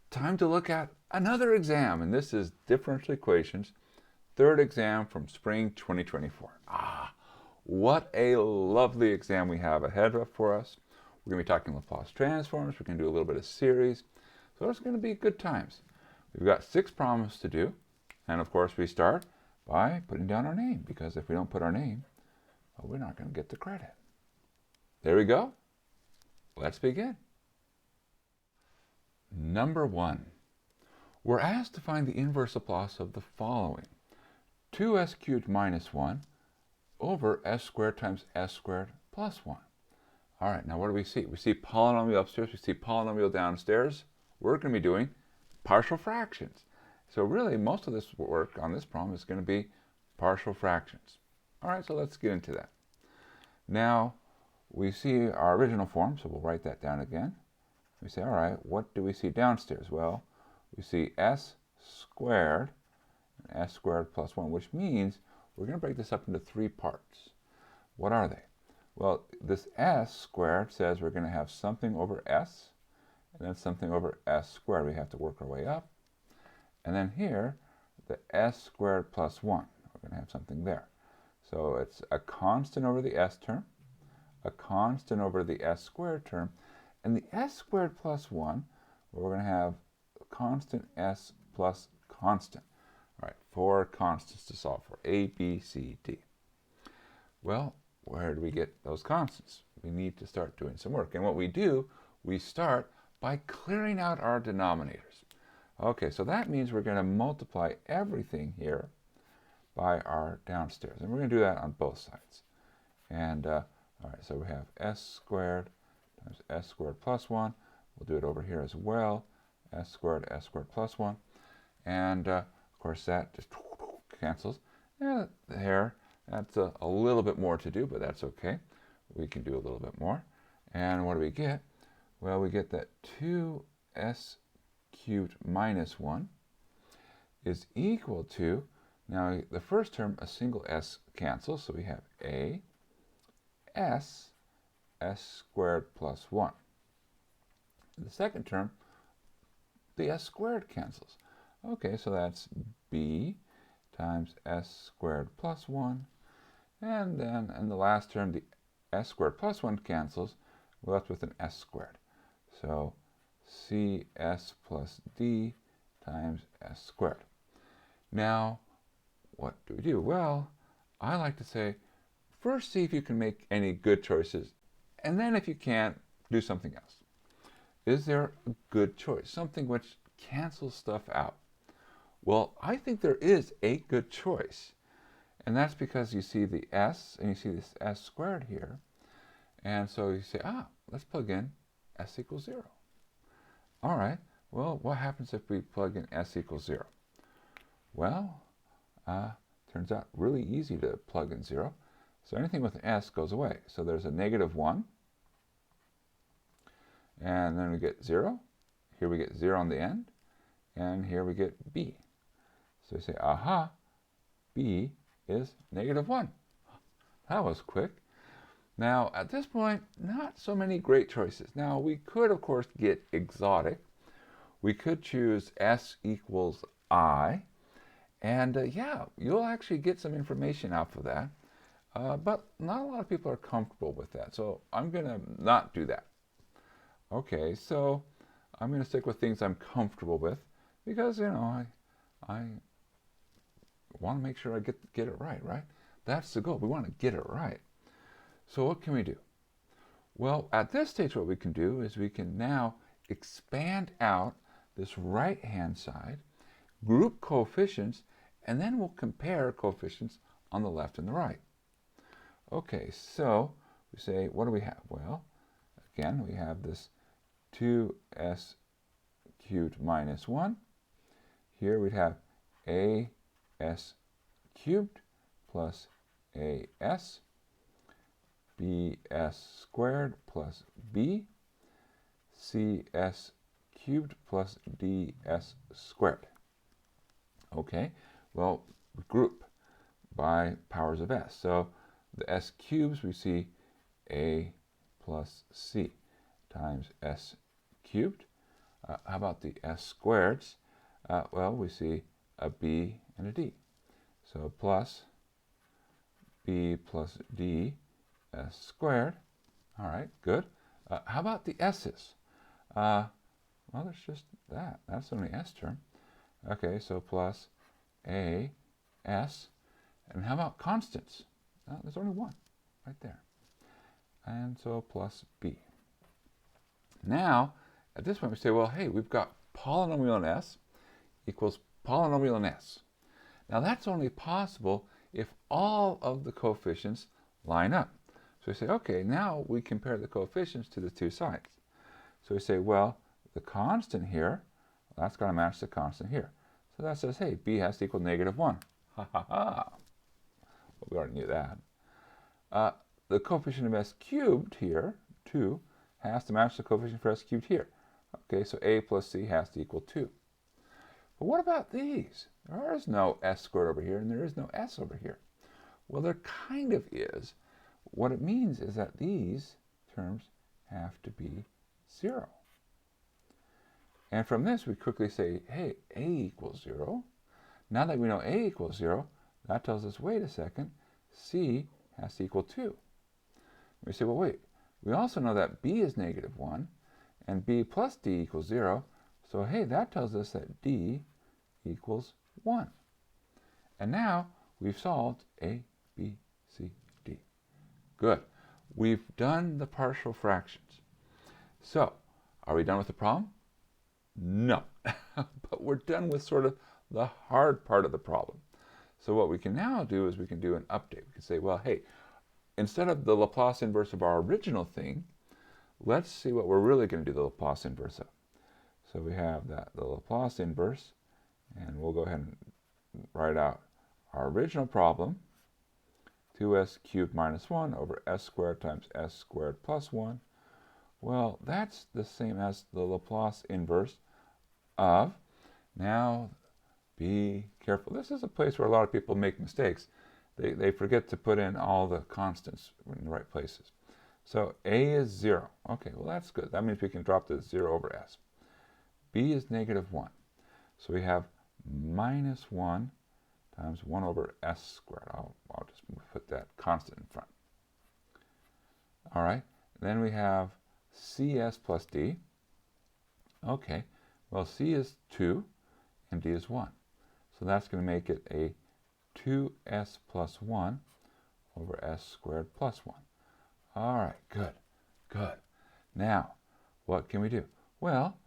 time to look at another exam, and this is Differential Equations, third exam from spring 2024. What a lovely exam we have ahead for us. We're going to be talking Laplace transforms. We're going to do a little bit of series. So it's going to be good times. We've got 6 problems to do. And of course, we start by putting down our name, because if we don't put our name, well, we're not going to get the credit. There we go. Let's begin. Number 1. We're asked to find the inverse Laplace of the following. 2s cubed minus 1 over s squared times s squared plus 1. All right, now what do we see? We see polynomial upstairs, we see polynomial downstairs. We're going to be doing partial fractions. So really, most of this work on this problem is going to be partial fractions. All right, so let's get into that. Now, we see our original form, so we'll write that down again. We say, all right, what do we see downstairs? Well, we see s squared and s squared plus 1, which means we're going to break this up into 3 parts. What are they? Well, this s squared says we're going to have something over s, and then something over s squared. We have to work our way up. And then here, the s squared plus 1. We're going to have something there. So it's a constant over the s term, a constant over the s squared term, and the s squared plus 1, we're going to have a constant s plus constant. All right, 4 constants to solve for, A, B, C, D. Well, where do we get those constants? We need to start doing some work. And what we do, we start by clearing out our denominators. Okay, so that means we're going to multiply everything here by our downstairs. And we're going to do that on both sides. And, all right, so we have s squared times s squared plus 1. We'll do it over here as well. S squared plus 1. And, of course, that just cancels. And here, that's a little bit more to do, but that's okay. We can do a little bit more. And what do we get? Well, we get that 2s cubed minus 1 is equal to, now the first term, a single s cancels, so we have a s squared plus 1. The second term, the s squared cancels. Okay, so that's b times s squared plus 1. And then in the last term, the s squared plus 1 cancels. We're left with an s squared. So cs plus d times s squared. Now, what do we do? Well, I like to say, first see if you can make any good choices, and then if you can't, do something else. Is there a good choice? Something which cancels stuff out? Well, I think there is a good choice. And that's because you see the s, and you see this s squared here. And so you say, let's plug in s equals 0. All right, well, what happens if we plug in s equals 0? Well, turns out really easy to plug in 0. So anything with an s goes away. So there's a negative 1. And then we get 0. Here we get 0 on the end. And here we get b. So we say, aha, b is negative 1. That was quick. Now, at this point, not so many great choices. Now, we could, of course, get exotic. We could choose s equals I. And yeah, you'll actually get some information out of that. But not a lot of people are comfortable with that. So I'm going to not do that. Okay, so I'm going to stick with things I'm comfortable with because, I want to make sure I get it right? That's the goal. We want to get it right. So what can we do? Well, at this stage, what we can do is we can now expand out this right-hand side, group coefficients, and then we'll compare coefficients on the left and the right. Okay, so we say, what do we have? Well, again, we have this 2s cubed minus 1. Here we'd have as cubed plus as, bs squared plus b, cs cubed plus ds squared. Okay, well, we group by powers of s. So the s cubes, we see a plus c times s cubed. How about the s squareds? Well, we see a b and a d. So plus b plus d s squared. All right, good. How about the s's? Well, there's just that. That's the only s term. Okay, so plus a s. And how about constants? There's only one right there. And so plus b. Now, at this point, we say, well, hey, we've got polynomial in s equals polynomial in s. Now, that's only possible if all of the coefficients line up. So we say, okay, now we compare the coefficients to the two sides. So we say, well, the constant here, that's got to match the constant here. So that says, hey, b has to equal -1. Ha ha ha. Well, we already knew that. The coefficient of s cubed here, 2, has to match the coefficient for s cubed here. Okay, so a plus c has to equal 2. But what about these? There is no s squared over here, and there is no s over here. Well, there kind of is. What it means is that these terms have to be 0. And from this, we quickly say, hey, a equals 0. Now that we know a equals 0, that tells us, wait a second, c has to equal 2. We say, well, wait, we also know that b is -1, and b plus d equals 0. So, hey, that tells us that d equals 1. And now we've solved a, b, c, d. Good. We've done the partial fractions. So, are we done with the problem? No. But we're done with sort of the hard part of the problem. So what we can now do is we can do an update. We can say, well, hey, instead of the Laplace inverse of our original thing, let's see what we're really going to do the Laplace inverse of. So we have that the Laplace inverse, and we'll go ahead and write out our original problem, 2s cubed minus 1 over s squared times s squared plus 1. Well, that's the same as the Laplace inverse of, now be careful. This is a place where a lot of people make mistakes. They forget to put in all the constants in the right places. So a is 0. Okay, well that's good. That means we can drop the 0 over s. b is -1. So we have -1 times 1 over s squared. I'll just put that constant in front. All right, then we have cs plus d. Okay, well c is 2 and d is 1. So that's going to make it a 2s plus 1 over s squared plus 1. All right, good, good. Now, what can we do? Well,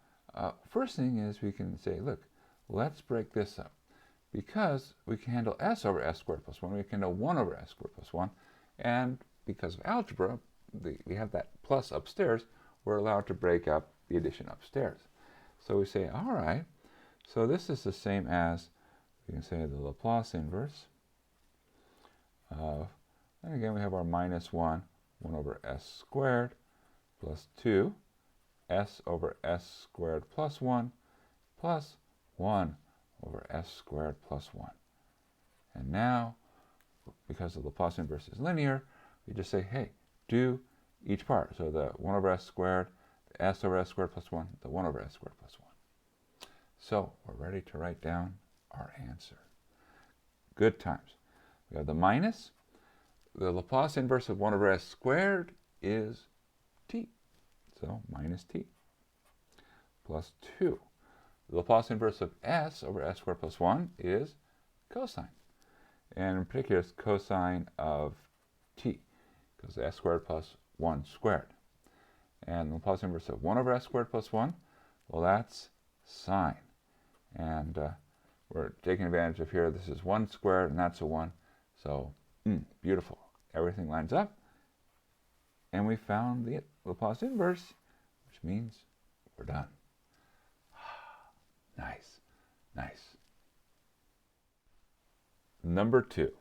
first thing is we can say, look, let's break this up. Because we can handle s over s squared plus 1, we can handle 1 over s squared plus 1. And because of algebra, we have that plus upstairs, we're allowed to break up the addition upstairs. So we say, all right, so this is the same as, we can say the Laplace inverse of, and again we have our -1, 1 over s squared plus 2, s over s squared plus 1, plus 1 over s squared plus 1. And now, because the Laplace inverse is linear, we just say, hey, do each part. So the 1 over s squared, the s over s squared plus 1, the 1 over s squared plus 1. So we're ready to write down our answer. Good times. We have the minus. The Laplace inverse of 1 over s squared is t. So minus t. Plus 2. The Laplace inverse of s over s squared plus 1 is cosine. And in particular, it's cosine of t, because s squared plus 1 squared. And the Laplace inverse of 1 over s squared plus 1, well, that's sine. And we're taking advantage of here. This is 1 squared, and that's a 1. So, beautiful. Everything lines up. And we found the Laplace inverse, which means we're done. Nice, nice. Number 2.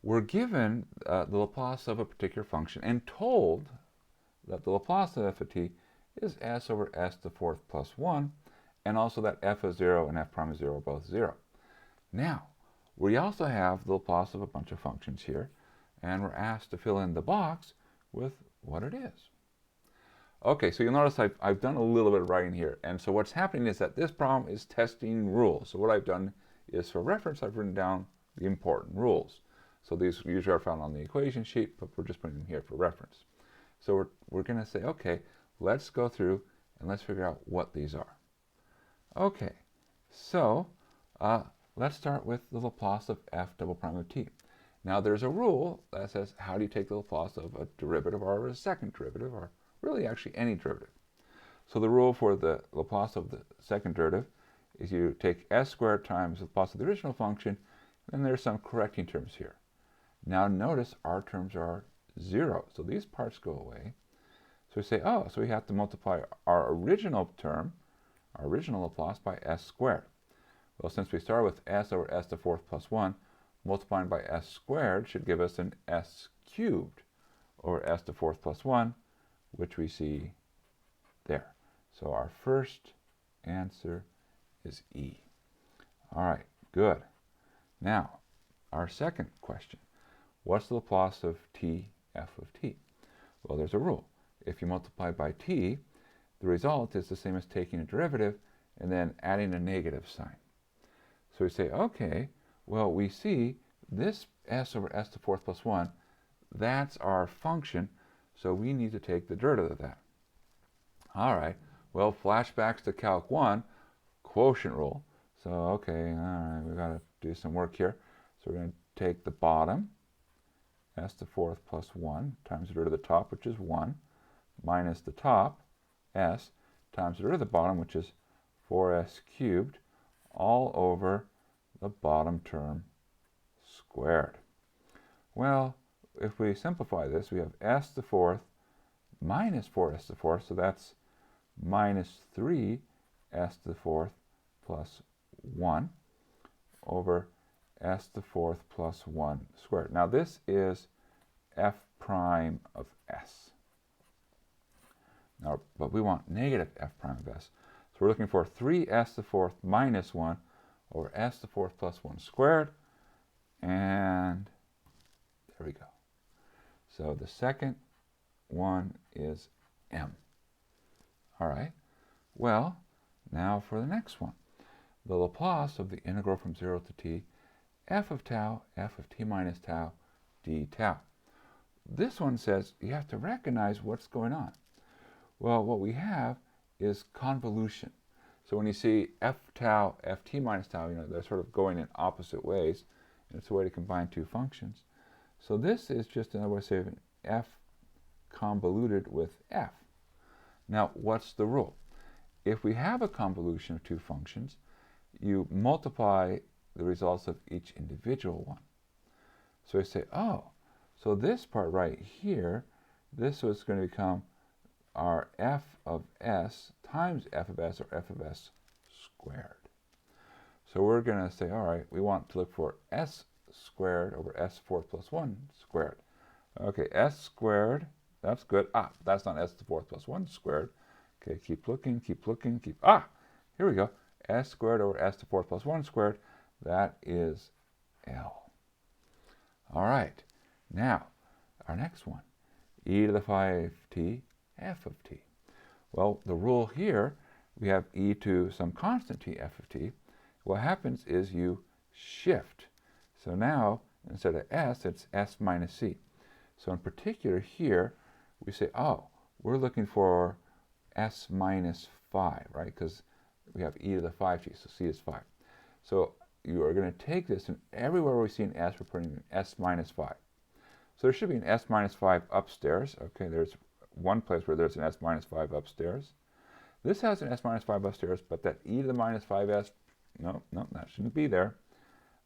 We're given the Laplace of a particular function and told that the Laplace of f of t is s over s to the 4th plus 1, and also that f of 0 and f prime of 0 are both 0. Now, we also have the Laplace of a bunch of functions here, and we're asked to fill in the box with what it is. Okay, so you'll notice I've done a little bit of writing here. And so what's happening is that this problem is testing rules. So what I've done is, for reference, I've written down the important rules. So these usually are found on the equation sheet, but we're just putting them here for reference. So we're going to say, okay, let's go through and let's figure out what these are. Okay, so let's start with the Laplace of f double prime of t. Now there's a rule that says, how do you take the Laplace of a derivative or a second derivative, or really actually any derivative? So the rule for the Laplace of the second derivative is you take s squared times the Laplace of the original function, and then there's some correcting terms here. Now notice our terms are 0, so these parts go away. So we say, oh, so we have to multiply our original term, our original Laplace, by s squared. Well, since we start with s over s to the fourth plus 1, multiplying by s squared should give us an s cubed over s to the fourth plus 1, which we see there. So our first answer is E. All right, good. Now, our second question. What's the Laplace of t f of t? Well, there's a rule. If you multiply by t, the result is the same as taking a derivative and then adding a negative sign. So we say, okay, well, we see this s over s to the fourth plus 1, that's our function, so we need to take the derivative of that. All right, well, flashbacks to Calc 1, quotient rule. So, okay, all right, we've got to do some work here. So we're going to take the bottom, s to the fourth plus 1, times the derivative of the top, which is 1, minus the top, s, times the derivative of the bottom, which is 4s cubed, all over the bottom term squared. Well, if we simplify this, we have s to the fourth minus 4s to the fourth, so that's minus 3s to the fourth plus 1 over s to the fourth plus 1 squared. Now this is f prime of s. Now, but we want negative f prime of s. So we're looking for 3s to the fourth minus 1 over s to the fourth plus 1 squared. And there we go. So the second one is m. All right. Well, now for the next one. The Laplace of the integral from 0 to t, f of tau, f of t minus tau, d tau. This one says you have to recognize what's going on. Well, what we have is convolution. So when you see f tau, ft minus tau, they're sort of going in opposite ways. And it's a way to combine two functions. So this is just another way of saying f convoluted with f. Now, what's the rule? If we have a convolution of two functions, you multiply the results of each individual one. So I say, oh, so this part right here, this was going to become our f of s times f of s, or f of s squared. So we're going to say, all right, we want to look for s squared over s to the fourth plus 1 squared. Okay, s squared, that's good. Ah, that's not s to the fourth plus 1 squared. Okay, keep looking, here we go. S squared over s to the fourth plus 1 squared, that is L. All right, now, our next one, e to the 5t, f of t. Well, the rule here, we have e to some constant t, f of t. What happens is you shift. So now, instead of s, it's s minus c. So in particular here, we say, oh, we're looking for s minus 5, right? Because we have e to the 5t, so c is 5. So you are going to take this, and everywhere we see an s, we're putting an s minus 5. So there should be an s minus 5 upstairs. Okay, there's one place where there's an s minus 5 upstairs. This has an s minus 5 upstairs, but that e to the minus 5s, no, that shouldn't be there.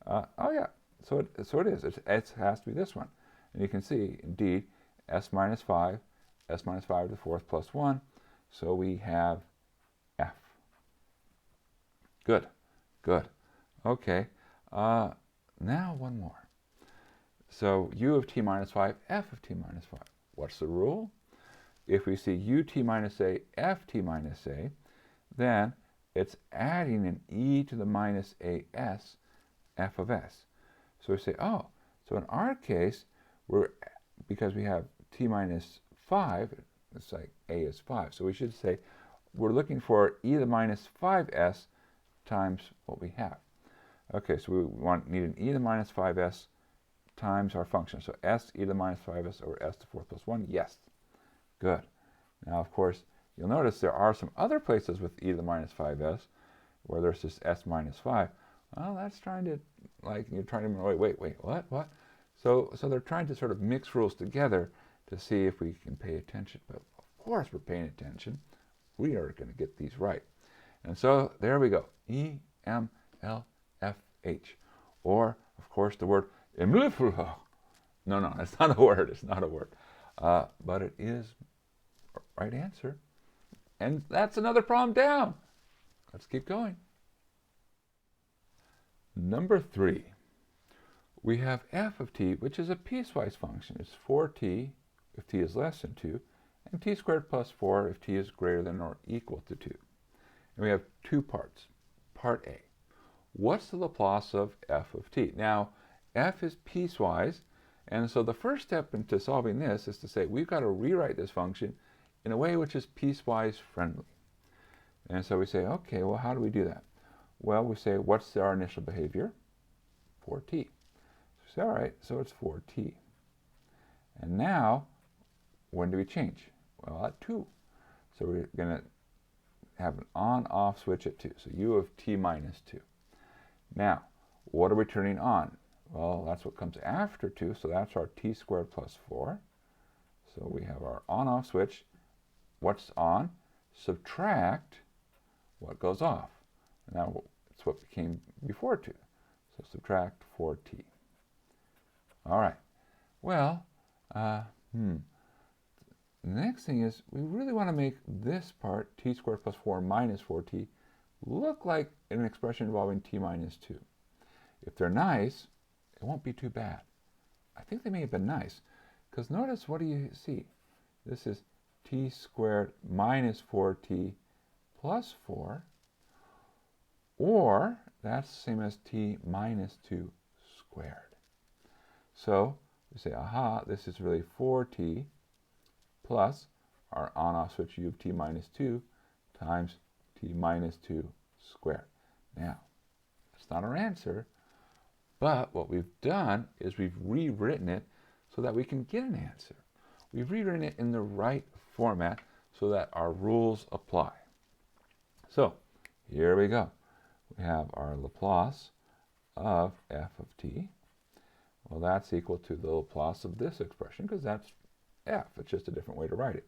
Oh yeah, so it is. It has to be this one. And you can see, indeed, s minus 5 to the fourth plus 1. So we have f. Good. Okay, now one more. So u of t minus 5, f of t minus 5. What's the rule? If we see ut minus a, ft minus a, then it's adding an e to the minus as f of s. So we say, oh, so in our case, because we have t minus 5, It's like a is 5. So we should say we're looking for e to the minus 5s times what we have. Okay, so we need an e to the minus 5s times our function. So s e to the minus 5s over s to the 4th plus 1. Yes. Good. Now, of course, you'll notice there are some other places with e to the minus 5s where there's just s minus 5. Well, that's trying to, like, you're trying to, wait, what? So they're trying to sort of mix rules together to see if we can pay attention. But of course we're paying attention. We are going to get these right. And so there we go. E, M, L, F, H. Or, of course, the word imlifruho. No, it's not a word. It's not a word. But it is the right answer. And that's another problem down. Let's keep going. Number 3. We have f of t, which is a piecewise function. It's 4t if t is less than 2, and t squared plus 4 if t is greater than or equal to 2. And we have two parts. Part A. What's the Laplace of f of t? Now, f is piecewise, and so the first step into solving this is to say we've got to rewrite this function in a way which is piecewise friendly. And so we say, okay, well, how do we do that? Well, we say, what's our initial behavior? 4t. So we say, all right, so it's 4t. And now, when do we change? Well, at 2. So we're going to have an on-off switch at 2. So u of t minus 2. Now, what are we turning on? Well, that's what comes after 2, so that's our t squared plus 4. So we have our on-off switch. What's on? Subtract what goes off. Now, it's what came before 2. So subtract 4t. All right. Well, the next thing is we really want to make this part, t squared plus 4 minus 4t, look like an expression involving t minus 2. If they're nice, it won't be too bad. I think they may have been nice, because notice, what do you see? This is t squared minus 4t plus 4, or that's the same as t minus 2 squared. So we say, aha, this is really 4t plus our on-off switch u of t minus 2 times t minus 2 squared. Now, that's not our answer, but what we've done is we've rewritten it so that we can get an answer. We've rewritten it in the right format so that our rules apply. So, here we go. We have our Laplace of f of t. Well, that's equal to the Laplace of this expression, because that's f. It's just a different way to write it.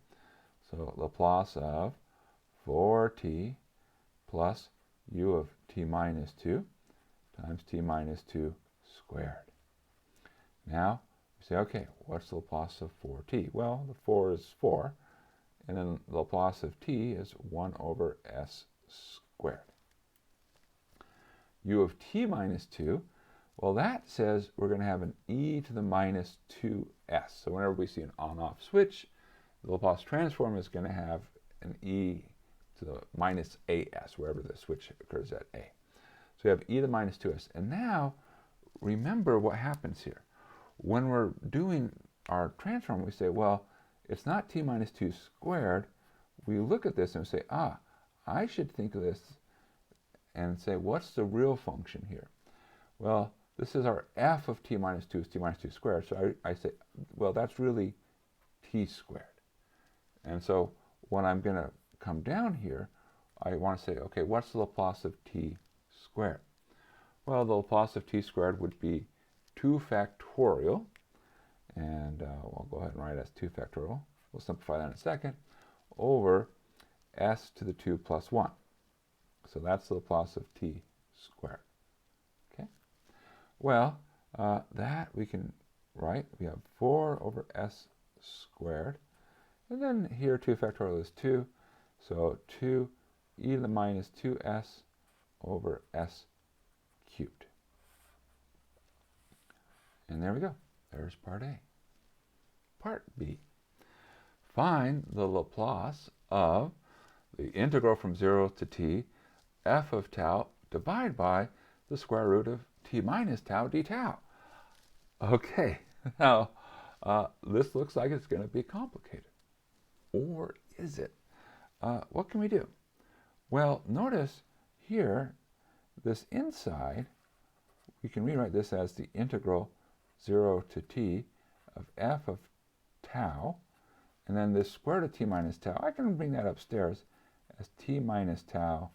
So Laplace of 4t plus u of t minus 2 times t minus 2 squared. Now, we say, okay, what's the Laplace of 4t? Well, the 4 is 4, and then the Laplace of t is 1 over s squared. U of t minus 2, well, that says we're going to have an e to the minus 2s. So whenever we see an on-off switch, the Laplace transform is going to have an e to the minus as, wherever the switch occurs at a. So we have e to the minus 2s. And now, remember what happens here. When we're doing our transform, we say, well, it's not t minus 2 squared. We look at this and we say, I should think of this and say, what's the real function here? Well, this is our f of t minus 2 is t minus 2 squared. So I say, well, that's really t squared. And so when I'm going to come down here, I want to say, okay, what's the Laplace of t squared? Well, the Laplace of t squared would be 2 factorial. And we'll go ahead and write it as 2 factorial. We'll simplify that in a second. Over s to the 2 plus 1. So that's the Laplace of t squared. Okay. Well, that we can write. We have 4 over s squared. And then here 2 factorial is 2. So 2 e to the minus 2s over s cubed. And there we go. There's part A. Part B. Find the Laplace of the integral from 0 to t f of tau divided by the square root of t minus tau d tau. Okay, now this looks like it's going to be complicated. or is it? What can we do? Well, notice here, this inside, we can rewrite this as the integral 0 to t of f of tau, and then this square root of t minus tau, I can bring that upstairs as t minus tau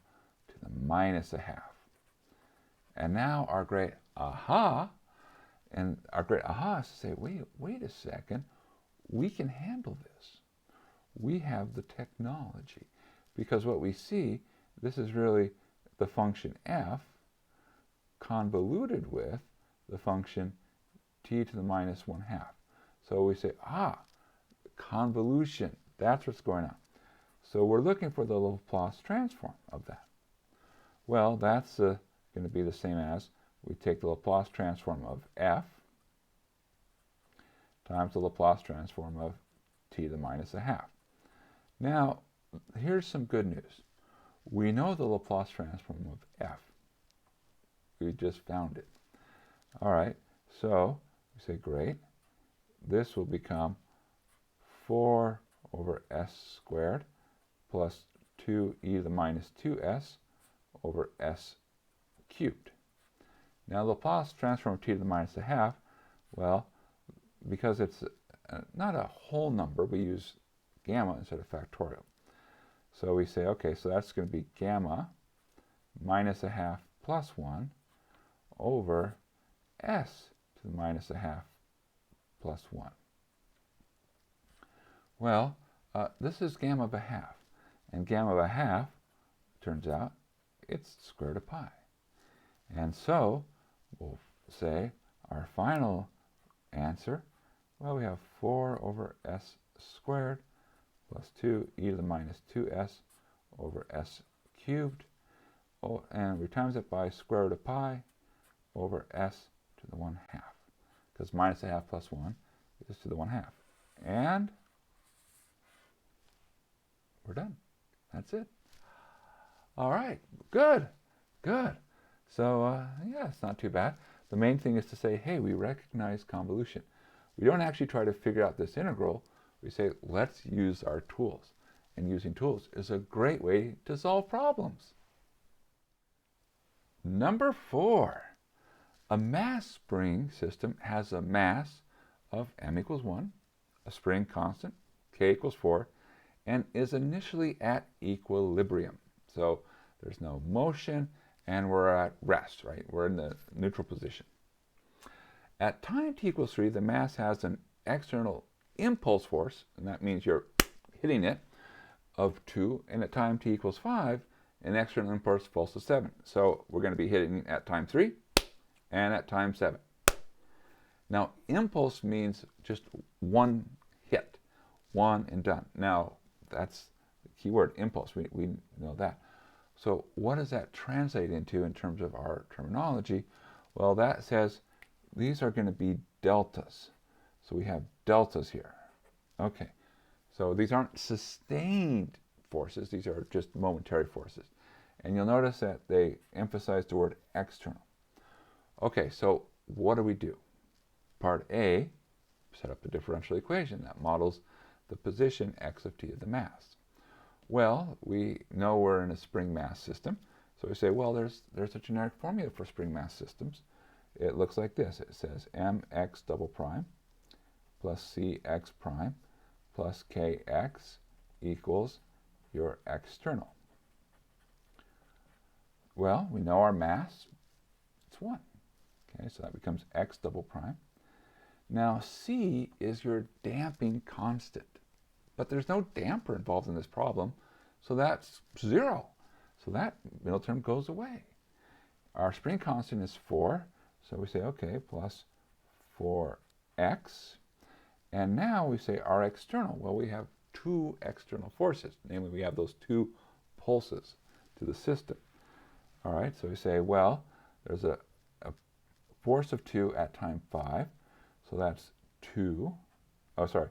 to the minus a half. And now our great aha, and our great aha is to say, wait a second, we can handle this. We have the technology. Because what we see, this is really the function f convoluted with the function t to the minus 1/2. So we say, convolution, that's what's going on. So we're looking for the Laplace transform of that. Well, that's going to be the same as we take the Laplace transform of f times the Laplace transform of t to the minus 1/2. Now, here's some good news. We know the Laplace transform of f. We just found it. All right, so we say, great. This will become 4 over s squared plus 2e to the minus 2s over s cubed. Now, Laplace transform of t to the minus 1/2, well, because it's not a whole number, we use gamma instead of factorial. So we say, okay, so that's going to be gamma minus 1/2 plus 1 over s to the minus 1/2 plus 1. Well, this is gamma of 1/2. And gamma of 1/2, turns out, it's square root of pi. And so we'll say our final answer, well, we have 4 over s squared plus 2e to the minus 2s over s cubed. Oh, and we times it by square root of pi over s to the 1/2. Because minus 1/2 plus 1 is to the 1/2. And we're done. That's it. All right, good, good. So, yeah, it's not too bad. The main thing is to say, hey, we recognize convolution. We don't actually try to figure out this integral. We say, let's use our tools. And using tools is a great way to solve problems. Number 4. A mass spring system has a mass of m equals 1, a spring constant, k equals 4, and is initially at equilibrium. So there's no motion, and we're at rest, right? We're in the neutral position. At time t equals 3, the mass has an external impulse force, and that means you're hitting it, of 2, and at time t equals 5, an external impulse force of 7. So we're going to be hitting at time 3 and at time 7. Now, impulse means just one hit, one and done. Now, that's the key word, impulse. We know that. So what does that translate into in terms of our terminology? Well, that says these are going to be deltas. So we have deltas here. Okay, so these aren't sustained forces. These are just momentary forces. And you'll notice that they emphasize the word external. Okay, so what do? Part A, set up a differential equation that models the position x of t of the mass. Well, we know we're in a spring mass system. So we say, well, there's a generic formula for spring mass systems. It looks like this. It says mx double prime plus cx prime plus kx equals your external. Well, we know our mass, it's 1. Okay, so that becomes x double prime. Now, c is your damping constant. But there's no damper involved in this problem, so that's 0. So that middle term goes away. Our spring constant is 4, so we say, okay, plus 4x. And now we say our external. Well, we have 2 external forces. Namely, we have those 2 pulses to the system. All right, so we say, well, there's a force of 2 at time 5. So that's 2. Oh, sorry.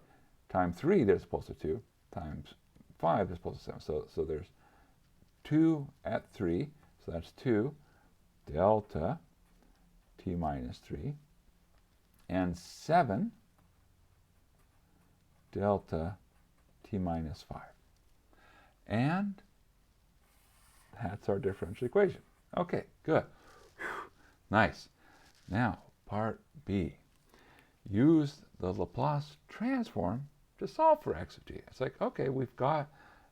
Time 3, there's a pulse of 2. Times 5, there's a pulse of 7. So there's 2 at 3. So that's 2 delta t minus 3. And 7 delta t minus 5. And that's our differential equation. Okay, good. Whew. Nice. Now, part B. Use the Laplace transform to solve for x of t. It's like, okay, we've got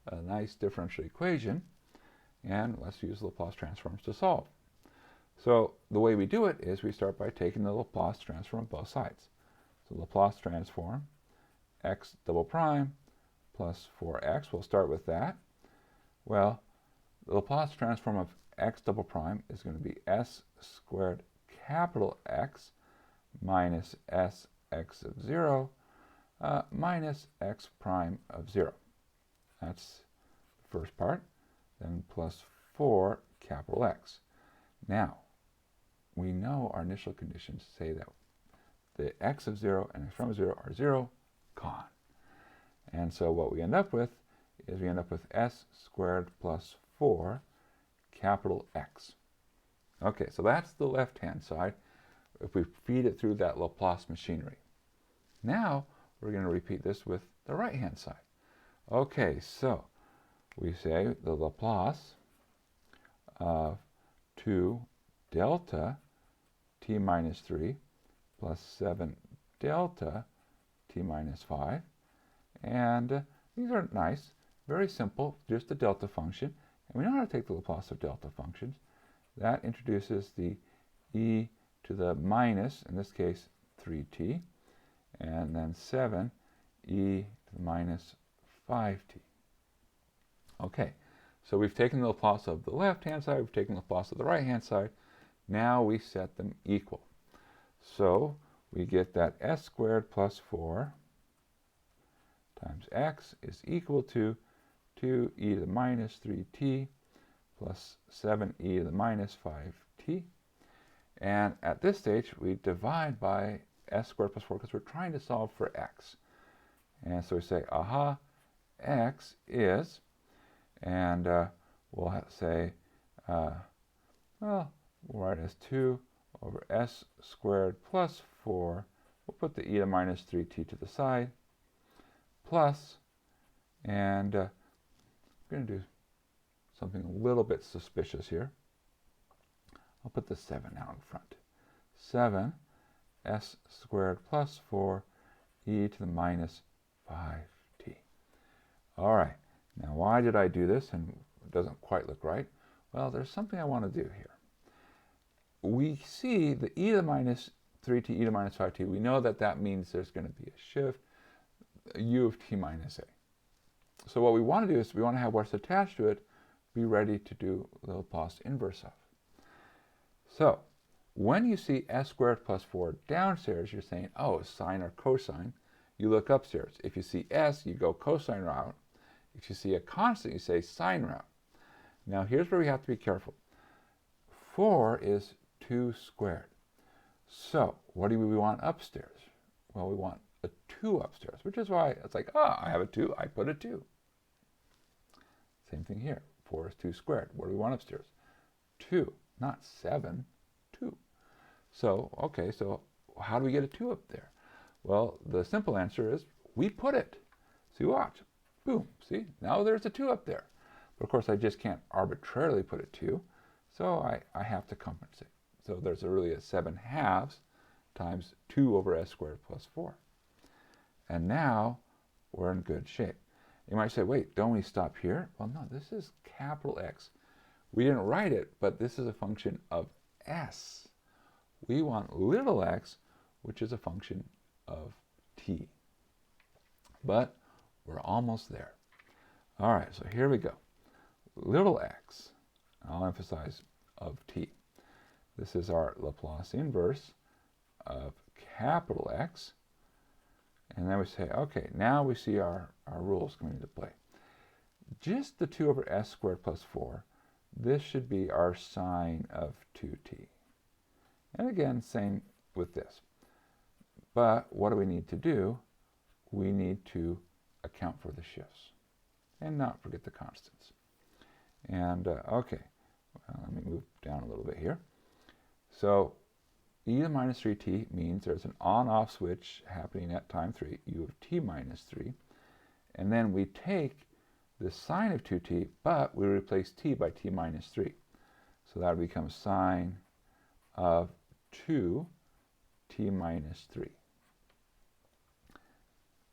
a nice differential equation, and let's use Laplace transforms to solve. So the way we do it is we start by taking the Laplace transform on both sides. So Laplace transform x double prime plus 4x, we'll start with that. Well, the Laplace transform of x double prime is going to be s squared capital X minus sx of 0 minus x prime of 0. That's the first part. Then plus 4 capital X. Now, we know our initial conditions say that the x of 0 and x prime of 0 are 0, gone. And so what we end up with is we end up with s squared plus 4 capital X. Okay, so that's the left-hand side if we feed it through that Laplace machinery. Now, we're going to repeat this with the right-hand side. Okay, so we say the Laplace of 2 delta t minus 3 plus 7 delta t minus 5. And these are nice, very simple, just the delta function. And we know how to take the Laplace of delta functions. That introduces the e to the minus, in this case, 3t, and then 7 e to the minus 5t. Okay, so we've taken the Laplace of the left-hand side, we've taken the Laplace of the right-hand side. Now we set them equal. So we get that s squared plus 4 times x is equal to 2e to the minus 3t plus 7e to the minus 5t. And at this stage, we divide by s squared plus 4 because we're trying to solve for x. And so we say, aha, x is, and we'll say, well, we'll write as 2 over s squared plus 4. We'll put the e to the minus 3t to the side, plus, and we're going to do something a little bit suspicious here. I'll put the 7 out in front. 7 s squared plus 4 e to the minus 5t. All right, now why did I do this and it doesn't quite look right? Well, there's something I want to do here. We see the e to the minus 3t, e to the minus 5t. We know that that means there's going to be a shift, u of t minus a. So what we want to do is we want to have what's attached to it be ready to do the Laplace inverse of. So when you see s squared plus 4 downstairs, you're saying, oh, sine or cosine. You look upstairs. If you see s, you go cosine route. If you see a constant, you say sine route. Now here's where we have to be careful. 4 is 2 squared. So what do we want upstairs? Well, we want a 2 upstairs, which is why it's like, ah, I have a 2, I put a 2. Same thing here. 4 is 2 squared. What do we want upstairs? 2, not 7, 2. So, okay, so how do we get a 2 up there? Well, the simple answer is we put it. See, watch. Boom. See, now there's a 2 up there. But of course, I just can't arbitrarily put a 2, so I have to compensate. So there's really a 7/2 times 2 over s squared plus 4. And now we're in good shape. You might say, wait, don't we stop here? Well, no, this is capital X. We didn't write it, but this is a function of s. We want little x, which is a function of t. But we're almost there. All right, so here we go. Little x, I'll emphasize of t. This is our Laplace inverse of capital X. And then we say, okay, now we see our rules coming into play. Just the 2 over s squared plus 4, this should be our sine of 2t. And again, same with this. But what do we need to do? We need to account for the shifts and not forget the constants. And okay, well, let me move down a little bit here. So e to the minus 3t means there's an on-off switch happening at time 3, u of t minus 3. And then we take the sine of 2t, but we replace t by t minus 3. So that becomes sine of 2t minus 3.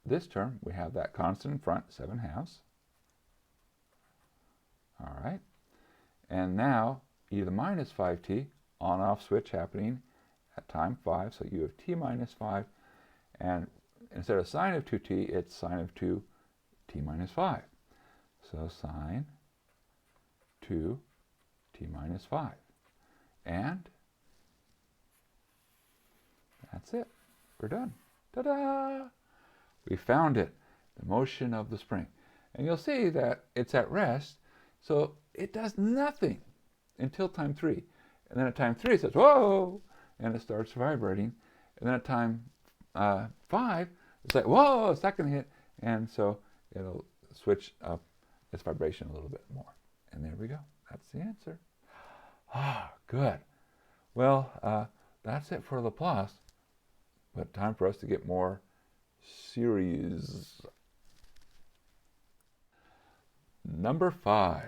This term, we have that constant in front, 7/2. All right. And now, e to the minus 5t, on-off switch happening at time 5. So you have t minus 5. And instead of sine of 2t, it's sine of 2t minus 5. So sine 2t minus 5. And that's it. We're done. Ta-da! We found it, the motion of the spring. And you'll see that it's at rest, so it does nothing until time 3. And then at time 3 it says, whoa, and it starts vibrating. And then at time 5, it's like, whoa, it's not going to hit. And so it'll switch up its vibration a little bit more. And there we go. That's the answer. Ah, good. Well, that's it for Laplace. But time for us to get more series. Number 5.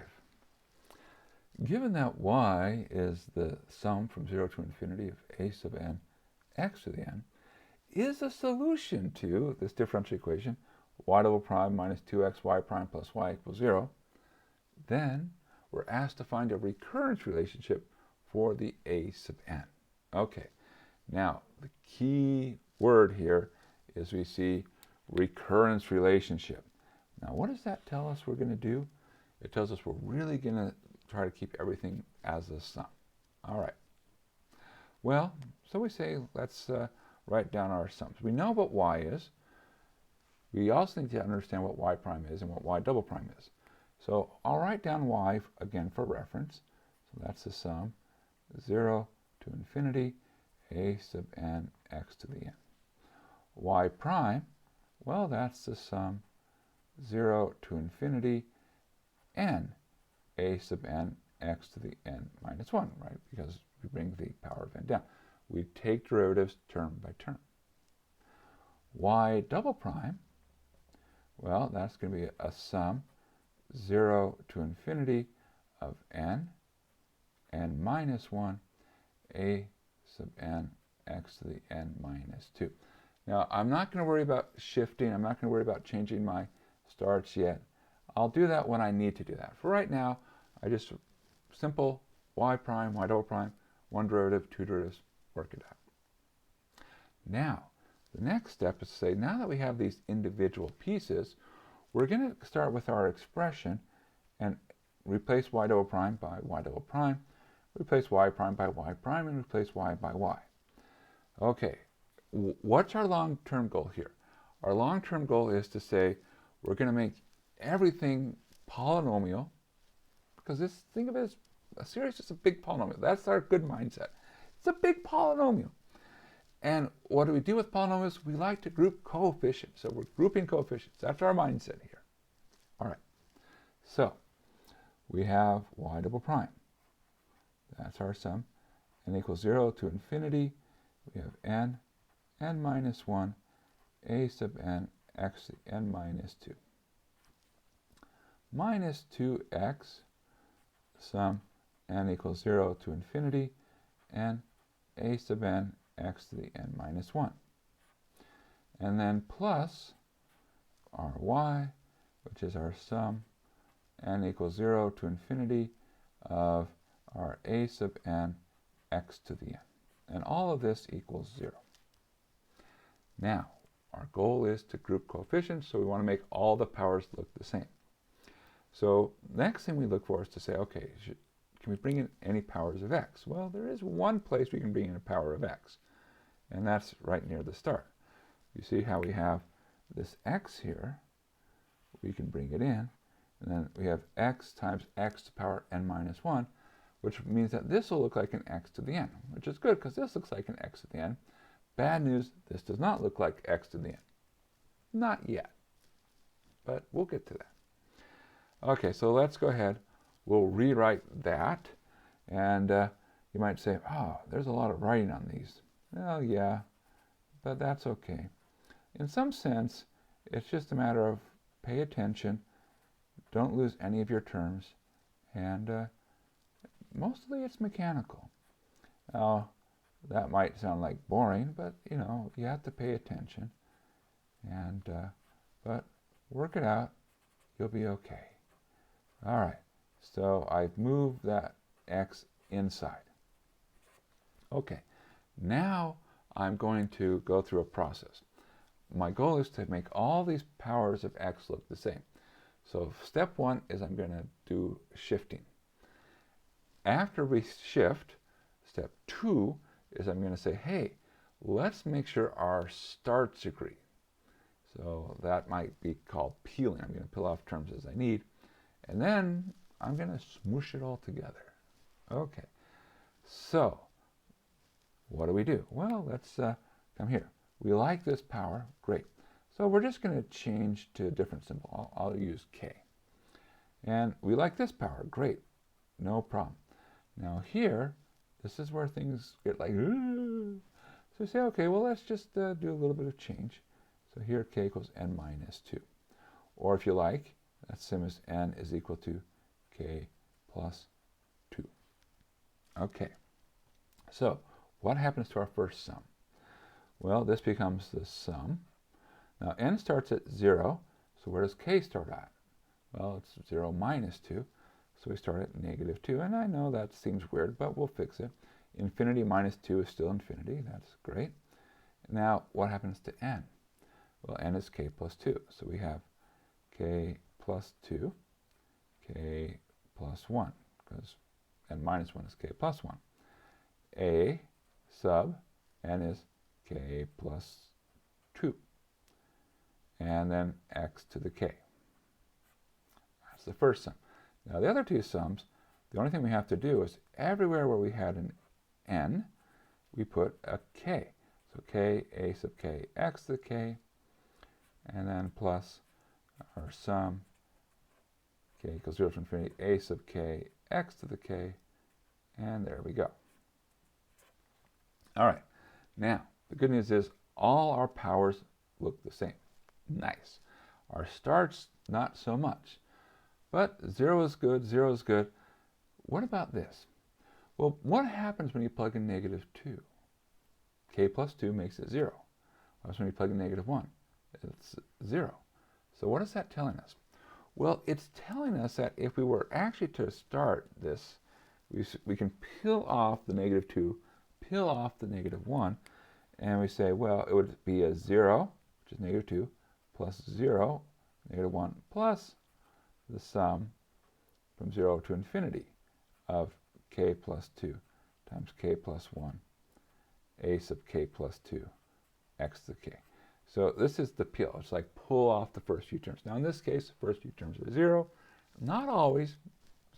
Given that y is the sum from 0 to infinity of a sub n x to the n, is a solution to this differential equation, y double prime minus 2xy prime plus y equals 0, then we're asked to find a recurrence relationship for the a sub n. Okay, now the key word here is we see recurrence relationship. Now what does that tell us we're going to do? It tells us we're really going to try to keep everything as a sum. All right. Well, so we say let's write down our sums. We know what y is. We also need to understand what y prime is and what y double prime is. So I'll write down y again for reference. So that's the sum 0 to infinity a sub n x to the n. Y prime, well, that's the sum 0 to infinity n a sub n x to the n minus 1, right? Because we bring the power of n down. We take derivatives term by term. Y double prime, well, that's going to be a sum 0 to infinity of n minus 1 a sub n x to the n minus 2. Now, I'm not going to worry about shifting. I'm not going to worry about changing my starts yet. I'll do that when I need to do that. For right now, I just simple y prime, y double prime, one derivative, two derivatives, work it out. Now, the next step is to say, now that we have these individual pieces, we're going to start with our expression and replace y double prime by y double prime, replace y prime by y prime, and replace y by y. Okay, what's our long-term goal here? Our long-term goal is to say we're going to make everything polynomial, because this, think of it as a series is a big polynomial. That's our good mindset. It's a big polynomial. And what do we do with polynomials? We like to group coefficients. So we're grouping coefficients. That's our mindset here. All right. So we have y double prime. That's our sum. N equals 0 to infinity. We have n minus 1, a sub n, x to the n minus 2. Minus 2x, sum n equals 0 to infinity, and a sub n, x to the n minus 1. And then plus our y, which is our sum, n equals 0 to infinity of our a sub n, x to the n. And all of this equals 0. Now, our goal is to group coefficients, so we want to make all the powers look the same. So next thing we look for is to say, okay, can we bring in any powers of x? Well, there is one place we can bring in a power of x, and that's right near the start. You see how we have this x here, we can bring it in, and then we have x times x to the power n minus 1, which means that this will look like an x to the n, which is good because this looks like an x to the n. Bad news, this does not look like x to the n. Not yet, but we'll get to that. Okay, so let's go ahead. We'll rewrite that, and you might say, oh, there's a lot of writing on these. Well, yeah, but that's okay. In some sense, it's just a matter of pay attention, don't lose any of your terms, and mostly it's mechanical. Now, that might sound like boring, but you know, you have to pay attention, and but work it out, you'll be okay. All right, so I've moved that x inside. Okay, now I'm going to go through a process. My goal is to make all these powers of x look the same. So step one is I'm going to do shifting. After we shift, step two is I'm going to say, hey, let's make sure our starts agree. So that might be called peeling. I'm going to peel off terms as I need. And then I'm going to smoosh it all together. Okay, so what do? Well, let's come here. We like this power, great. So we're just going to change to a different symbol. I'll use k. And we like this power, great, no problem. Now here, this is where things get like, so we say, okay, well, let's just do a little bit of change. So here k equals n minus 2. Or if you like, that's same as n is equal to k plus 2. Okay, so what happens to our first sum? Well, this becomes the sum. Now n starts at 0, so where does k start at? Well, it's 0 minus 2, so we start at negative 2. And I know that seems weird, but we'll fix it. Infinity minus 2 is still infinity. That's great. Now, what happens to n? Well, n is k plus 2. So we have k plus 2, k plus 1, because n minus 1 is k plus 1. A sub n is k plus 2. And then x to the k. That's the first sum. Now the other two sums, the only thing we have to do is everywhere where we had an n, we put a k. So k, a sub k, x to the k, and then plus our sum, k equals 0 to infinity, a sub k, x to the k, and there we go. All right, now the good news is all our powers look the same. Nice. Our starts, not so much. But 0 is good, 0 is good. What about this? Well, what happens when you plug in negative 2? K plus 2 makes it 0. Whereas when you plug in negative 1, it's 0. So what is that telling us? Well, it's telling us that if we were actually to start this, we can peel off the negative 2, peel off the negative 1, and we say, well, it would be a 0, which is negative 2, plus 0, negative 1, plus the sum from 0 to infinity of k plus 2 times k plus 1, a sub k plus 2, x to the k. So this is the peel. It's like pull off the first few terms. Now in this case, the first few terms are 0. Not always,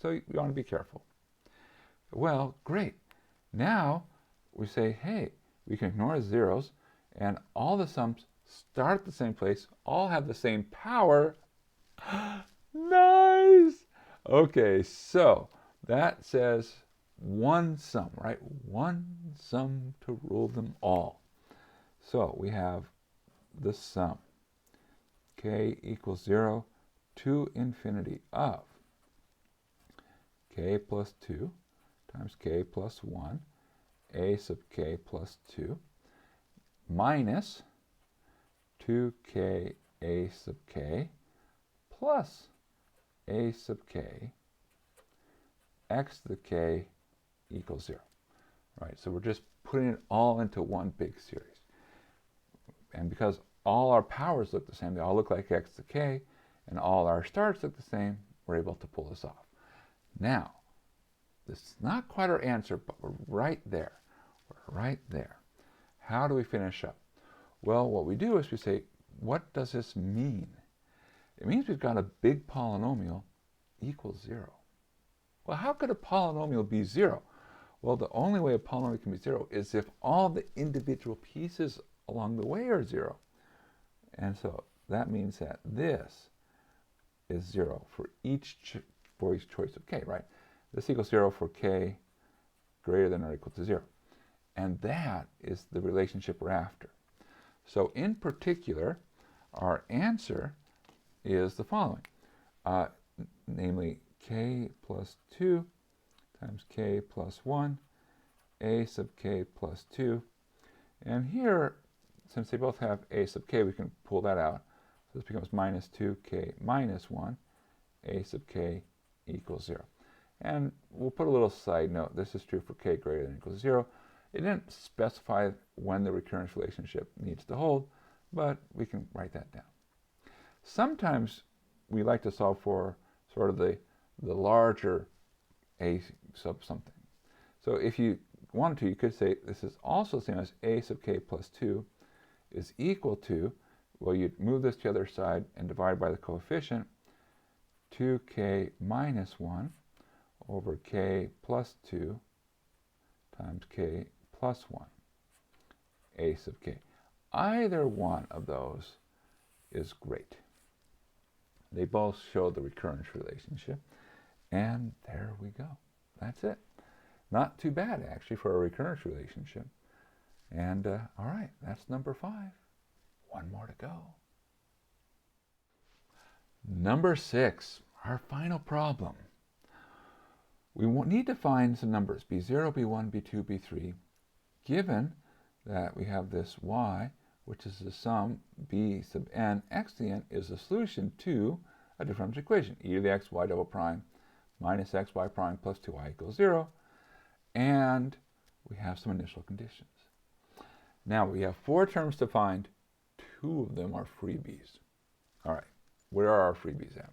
so you want to be careful. Well, great. Now we say, hey, we can ignore the zeros, and all the sums start at the same place, all have the same power. Nice! Okay, so that says one sum, right? One sum to rule them all. So we have the sum, k equals 0 to infinity of k plus 2 times k plus 1, a sub k plus 2, minus 2k a sub k plus a sub k x to the k equals 0. Right, so we're just putting it all into one big series. And because all our powers look the same, they all look like x to the k, and all our starts look the same, we're able to pull this off. Now, this is not quite our answer, but we're right there. We're right there. How do we finish up? Well, what we do is we say, what does this mean? It means we've got a big polynomial equals 0. Well, how could a polynomial be 0? Well, the only way a polynomial can be 0 is if all the individual pieces along the way are 0. And so that means that this is 0 for each choice of k, right? This equals 0 for k greater than or equal to 0. And that is the relationship we're after. So in particular, our answer is the following, namely k plus 2 times k plus 1, a sub k plus 2. And here, since they both have a sub k, we can pull that out. So this becomes minus 2k minus 1, a sub k equals 0. And we'll put a little side note. This is true for k greater than or equals 0. It didn't specify when the recurrence relationship needs to hold, but we can write that down. Sometimes we like to solve for sort of the larger a sub something. So if you wanted to, you could say this is also the same as a sub k plus 2 is equal to, well, you'd move this to the other side and divide by the coefficient, 2k minus 1 over k plus 2 times k plus 1, a sub k. Either one of those is great. They both show the recurrence relationship, and there we go. That's it. Not too bad, actually, for a recurrence relationship. And all right, that's number 5. One more to go. Number 6, our final problem. We need to find some numbers, b0, b1, b2, b3, given that we have this y, which is the sum b sub n, x to the n, is the solution to a differential equation, e to the x y double prime minus xy prime plus 2y equals 0, and we have some initial conditions. Now we have 4 terms to find. 2 of them are freebies. All right, where are our freebies at?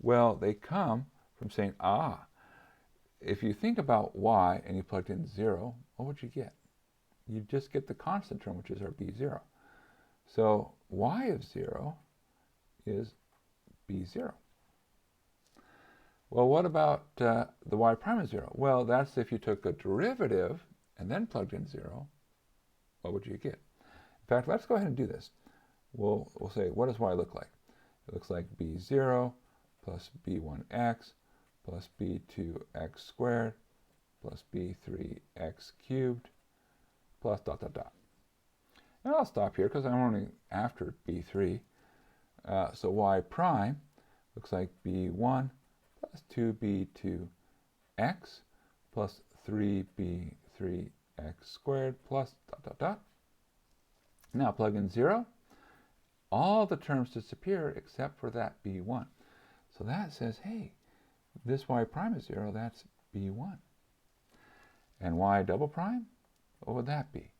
Well, they come from saying, if you think about y and you plugged in 0, what would you get? You just get the constant term, which is our b0. So y of 0 is b0. Well, what about the y prime of 0? Well, that's if you took a derivative and then plugged in 0, what would you get? In fact, let's go ahead and do this. We'll say, what does y look like? It looks like b0 plus b1x plus b2x squared plus b3x cubed plus dot, dot, dot. And I'll stop here because I'm only after b3. So y prime looks like b1 plus 2b2x plus 3b3x squared plus dot, dot, dot. Now plug in 0. All the terms disappear except for that b1. So that says, hey, this y prime is 0, that's b1. And y double prime, what would that be?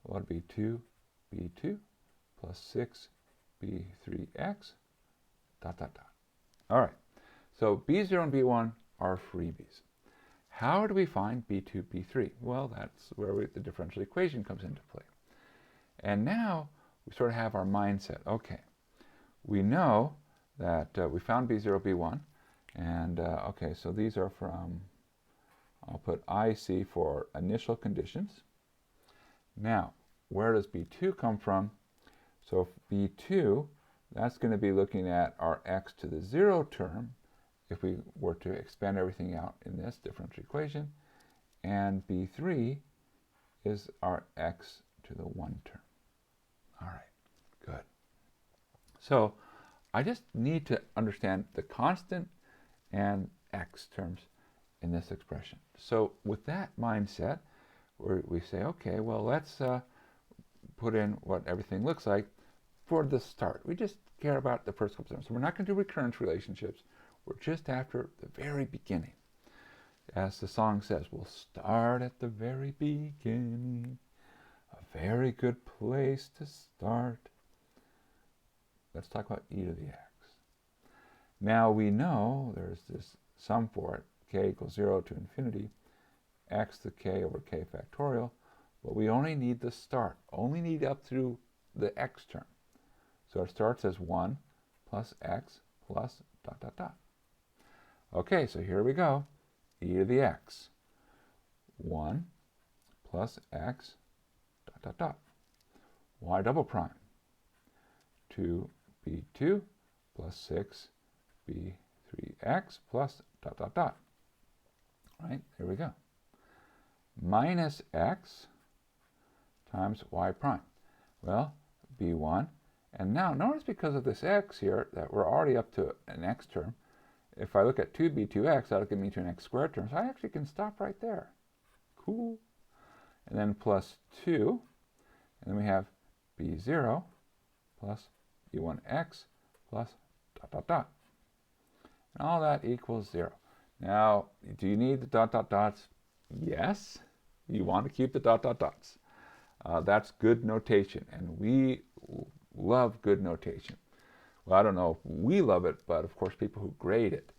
Well, it would be 2b2 plus 6b3x, dot, dot, dot. All right, so b0 and b1 are freebies. How do we find b2, b3? Well, that's where the differential equation comes into play. And now we sort of have our mindset. Okay, we know that we found b0, b1, and okay, so these are from, I'll put IC for initial conditions. Now, where does b2 come from? So b2, that's going to be looking at our x to the 0 term if we were to expand everything out in this differential equation, and b3 is our x to the 1 term. All right, good. So I just need to understand the constant and x terms in this expression. So with that mindset, we say, okay, well, let's put in what everything looks like for the start. We just care about the first couple terms. So we're not going to do recurrence relationships. We're just after the very beginning. As the song says, we'll start at the very beginning. A very good place to start. Let's talk about e to the x. Now we know there's this sum for it, k equals 0 to infinity, x to k over k factorial, but we only need the start, only need up through the x term. So it starts as 1 plus x plus dot, dot, dot. Okay, so here we go, e to the x. 1 plus x dot, dot, dot. Y double prime. 2b2 plus 6b3x plus dot, dot, dot. Right, there we go. Minus x times y prime. Well, b1 And now notice because of this x here that we're already up to an x term. If I look at 2b2x, that'll give me to an x squared term. So I actually can stop right there. Cool. And then plus 2. And then we have b0 plus b1x plus ... And all that equals 0. Now, do you need the ... dots? Yes. You want to keep the ... dots. That's good notation, and we love good notation. Well, I don't know if we love it, but of course people who grade it,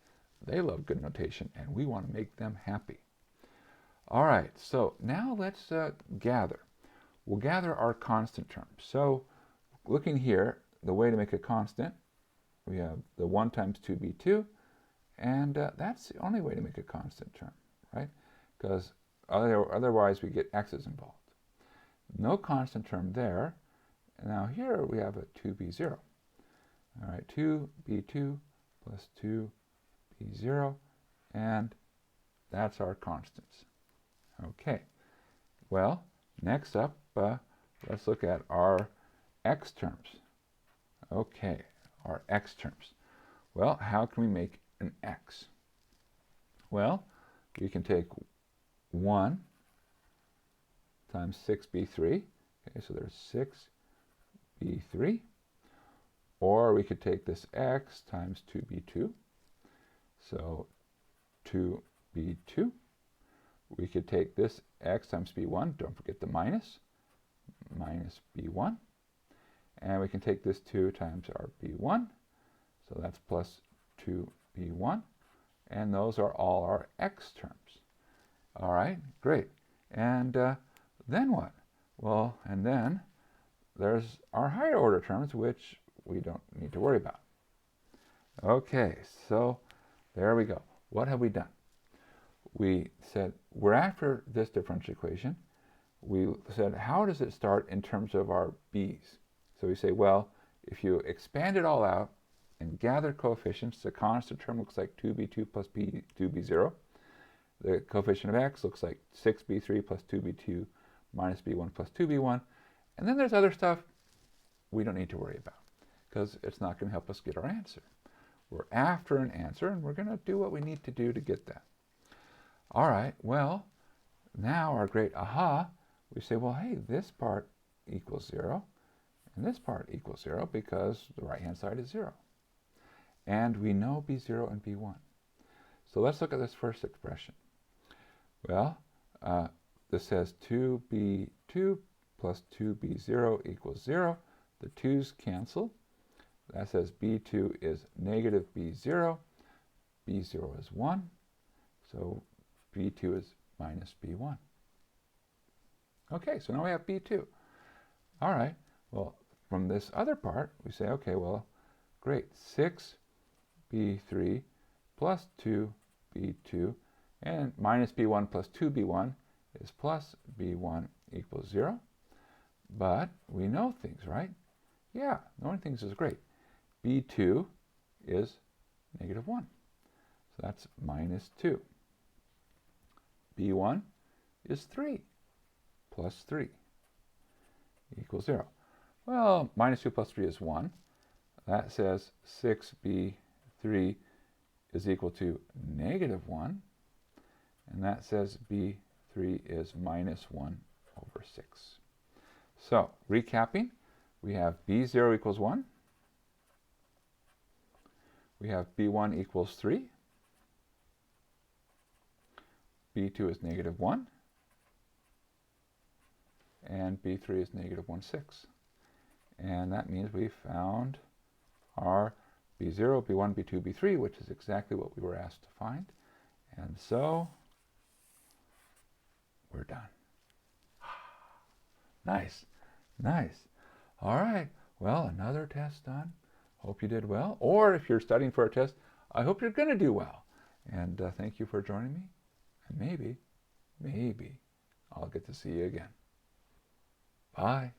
they love good notation, and we want to make them happy. All right, so now let's gather. We'll gather our constant terms. So looking here, the way to make a constant, we have the 1 times 2b2, and that's the only way to make a constant term, right? Because otherwise we get x's involved. No constant term there. Now here we have a 2b0. All right, 2b2 plus 2b0, and that's our constants. Okay, well, next up, let's look at our x terms. Okay, our x terms. Well, how can we make an x? Well, we can take 1 times 6b3. Okay, so there's 6b3. Or we could take this x times 2b2. So 2b2. We could take this x times b1. Don't forget the minus. Minus b1. And we can take this 2 times our b1. So that's plus 2b1. And those are all our x terms. All right, great. And then what? Well, and then there's our higher order terms, which we don't need to worry about. Okay, so there we go. What have we done? We said we're after this differential equation. We said, how does it start in terms of our b's? So we say, well, if you expand it all out and gather coefficients, the constant term looks like 2b2 plus 2b0. The coefficient of x looks like 6b3 plus 2b2 minus b1 plus 2b1. And then there's other stuff we don't need to worry about, because it's not going to help us get our answer. We're after an answer, and we're going to do what we need to do to get that. All right, well, now our great aha, we say, well, hey, this part equals 0, and this part equals 0 because the right-hand side is 0. And we know b0 and b1. So let's look at this first expression. Well, this says 2b2 plus 2b0 equals 0. The 2's cancel. That says b2 is negative b0. b0 is 1. So b2 is minus b1. Okay, so now we have b2. All right, well, from this other part, we say, okay, well, great. 6b3 plus 2b2 and minus b1 plus 2b1 is plus b1 equals 0. But we know things, right? Yeah, knowing things is great. b2 is negative 1. So that's minus 2. b1 is 3 plus 3 equals 0. Well, minus 2 plus 3 is 1. That says 6b3 is equal to negative 1. And that says b3 is minus 1 over 6. So, recapping, we have b0 equals 1. We have b1 equals 3. b2 is negative 1. And b3 is negative 1, 6. And that means we found our b0, b1, b2, b3, which is exactly what we were asked to find. And so we're done. Nice, nice. All right, well, another test done. Hope you did well. Or if you're studying for a test, I hope you're going to do well. And thank you for joining me. And maybe I'll get to see you again. Bye.